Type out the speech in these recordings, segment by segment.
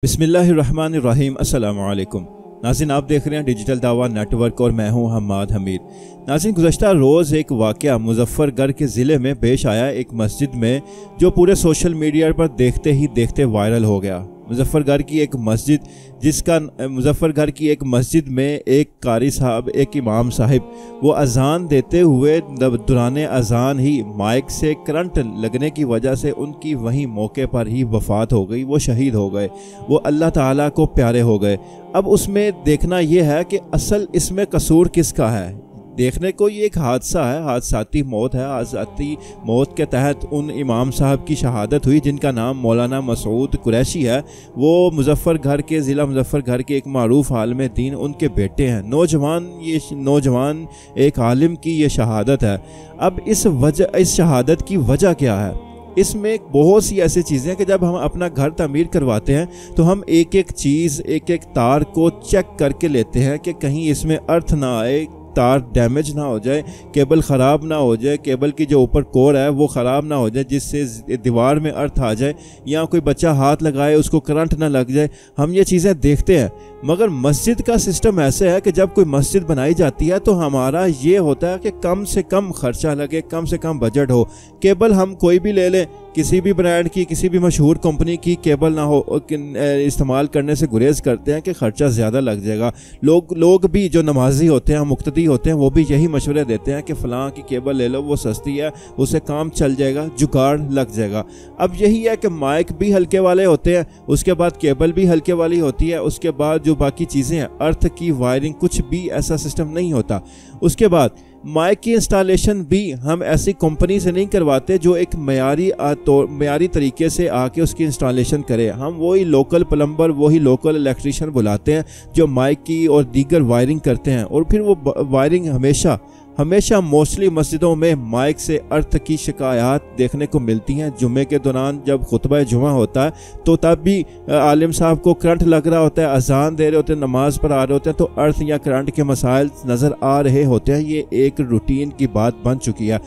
बिस्मिल्लाहिर्रहमानिर्रहीम। अस्सलामु अलैकुम नाज़रीन, आप देख रहे हैं डिजिटल दावा नेटवर्क और मैं हूं हम्माद हमीद। नाज़रीन, गुज़श्ता रोज़ एक वाक़या मुज़फ़्फ़रगढ़ के ज़िले में पेश आया, एक मस्जिद में, जो पूरे सोशल मीडिया पर देखते ही देखते वायरल हो गया। मुज़फ़्फ़रगढ़ की एक मस्जिद में एक कारी साहब, एक इमाम साहिब, वो अज़ान देते हुए दौरान अज़ान ही माइक से करंट लगने की वजह से उनकी वहीं मौके पर ही वफ़ात हो गई। वो शहीद हो गए, वो अल्लाह ताला को प्यारे हो गए। अब उसमें देखना यह है कि असल इसमें कसूर किसका है। देखने को ये एक हादसा है, हादसाती मौत है। हादसाती मौत के तहत उन इमाम साहब की शहादत हुई जिनका नाम मौलाना मसूद कुरैशी है। वो ज़िला मुज़फ़्फ़रगढ़ के एक मारूफ आलिम दीन, उनके बेटे हैं। नौजवान एक आलिम की ये शहादत है। अब इस शहादत की वजह क्या है? इसमें बहुत सी ऐसी चीज़ें हैं कि जब हम अपना घर तमीर करवाते हैं तो हम एक एक चीज़, एक एक तार को चेक करके लेते हैं कि कहीं इसमें अर्थ ना आए, तार डैमेज ना हो जाए, केबल ख़राब ना हो जाए, केबल की जो ऊपर कोर है वो ख़राब ना हो जाए जिससे दीवार में अर्थ आ जाए, या कोई बच्चा हाथ लगाए उसको करंट ना लग जाए। हम ये चीज़ें देखते हैं। मगर मस्जिद का सिस्टम ऐसे है कि जब कोई मस्जिद बनाई जाती है तो हमारा ये होता है कि कम से कम खर्चा लगे, कम से कम बजट हो। केबल हम कोई भी ले लें, किसी भी ब्रांड की, किसी भी मशहूर कंपनी की केबल ना हो, इस्तेमाल करने से गुरेज करते हैं कि ख़र्चा ज़्यादा लग जाएगा। लोग भी जो नमाजी होते हैं, मुक्तदी होते हैं, वो भी यही मशवरे देते हैं कि फ़लाँ की केबल ले लो, वो सस्ती है, उससे काम चल जाएगा, जुगाड़ लग जाएगा। अब यही है कि माइक भी हल्के वाले होते हैं, उसके बाद केबल भी हल्के वाली होती है, उसके बाद जो बाकी चीज़ें हैं, अर्थ की वायरिंग, कुछ भी ऐसा सिस्टम नहीं होता। उसके बाद माइक की इंस्टॉलेशन भी हम ऐसी कंपनी से नहीं करवाते जो एक मयारी तरीके से आके उसकी इंस्टॉलेशन करे। हम वही लोकल प्लम्बर, वही लोकल इलेक्ट्रीशियन बुलाते हैं जो माइक की और दीगर वायरिंग करते हैं। और फिर वो वायरिंग हमेशा मोस्टली मस्जिदों में माइक से अर्थ की शिकायत देखने को मिलती हैं। जुमे के दौरान जब खुतबा जुमा होता है तो तब भी आलिम साहब को करंट लग रहा होता है, अजान दे रहे होते हैं, नमाज पढ़ा रहे होते हैं, तो अर्थ या करंट के मसाइल नज़र आ रहे होते हैं। ये एक रूटीन की बात बन चुकी है।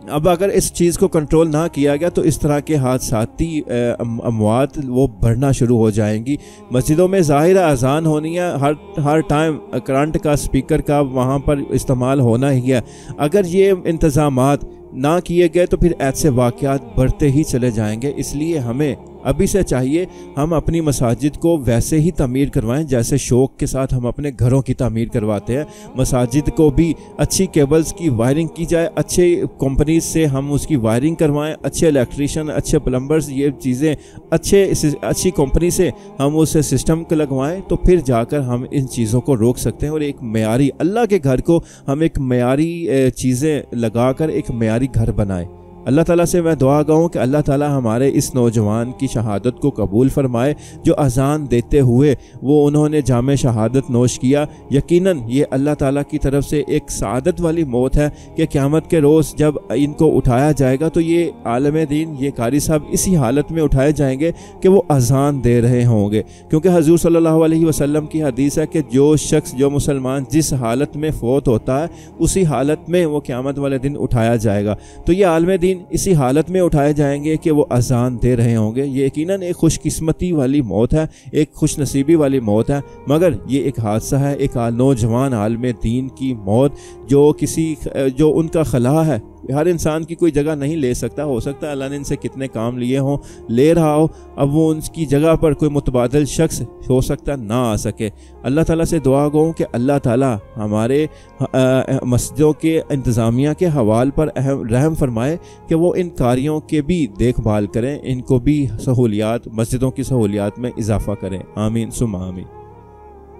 अब अगर इस चीज़ को कंट्रोल ना किया गया तो इस तरह के हादसाती अमवात वो बढ़ना शुरू हो जाएंगी। मस्जिदों में ज़ाहिर अज़ान होनी है, हर टाइम करंट का, स्पीकर का वहाँ पर इस्तेमाल होना ही है। अगर ये इंतज़ामात ना किए गए तो फिर ऐसे वाक़यात बढ़ते ही चले जाएंगे। इसलिए हमें अभी से चाहिए हम अपनी मसाजिद को वैसे ही तामीर करवाएं जैसे शौक़ के साथ हम अपने घरों की तामीर करवाते हैं। मसाजिद को भी अच्छी केबल्स की वायरिंग की जाए, अच्छे कंपनीज से हम उसकी वायरिंग करवाएं, अच्छे इलेक्ट्रीशियन, अच्छे प्लम्बर्स, ये चीज़ें अच्छी कंपनी से हम उस सिस्टम को लगवाएं, तो फिर जाकर हम इन चीज़ों को रोक सकते हैं। और एक मयारी अल्लाह के घर को हम एक मयारी चीज़ें लगाकर एक मयारी घर बनाएं। अल्लाह ताला से मैं दुआ गाऊँ कि अल्लाह ताला हमारे इस नौजवान की शहादत को कबूल फरमाए जो अज़ान देते हुए वो उन्होंने जामे शहादत नोश किया। यकीनन ये अल्लाह ताला की तरफ से एक सादत वाली मौत है कि क़यामत के रोज़ जब इनको उठाया जाएगा तो ये आलिम दीन, ये कारी साहब इसी हालत में उठाए जाएंगे कि वो अज़ान दे रहे होंगे। क्योंकि हज़ूर सल्लल्लाहु अलैहि वसल्लम की हदीस है कि जो मुसलमान जिस हालत में फ़ौत होता है उसी हालत में वो क़यामत वाले दिन उठाया जाएगा। तो ये आलिम दीन इसी हालत में उठाए जाएंगे कि वो अज़ान दे रहे होंगे। ये यकीनन एक खुशकिस्मती वाली मौत है, एक खुश नसीबी वाली मौत है। मगर ये एक हादसा है, एक नौजवान आलिम दीन की मौत जो उनका खला है। हर इंसान की कोई जगह नहीं ले सकता। हो सकता है अल्लाह ने इनसे कितने काम लिए हों, ले रहा हो, अब वो उनकी जगह पर कोई मुतबादिल शख्स हो सकता ना आ सके। अल्लाह ताला से दुआ गो कि अल्लाह ताला हमारे मस्जिदों के इंतज़ामिया के हवाल पर रहम फरमाए कि वो इन कार्यों के भी देखभाल करें, इनको भी सहूलियात, मस्जिदों की सहूलियात में इजाफ़ा करें। आमीन सुम्मा आमीन।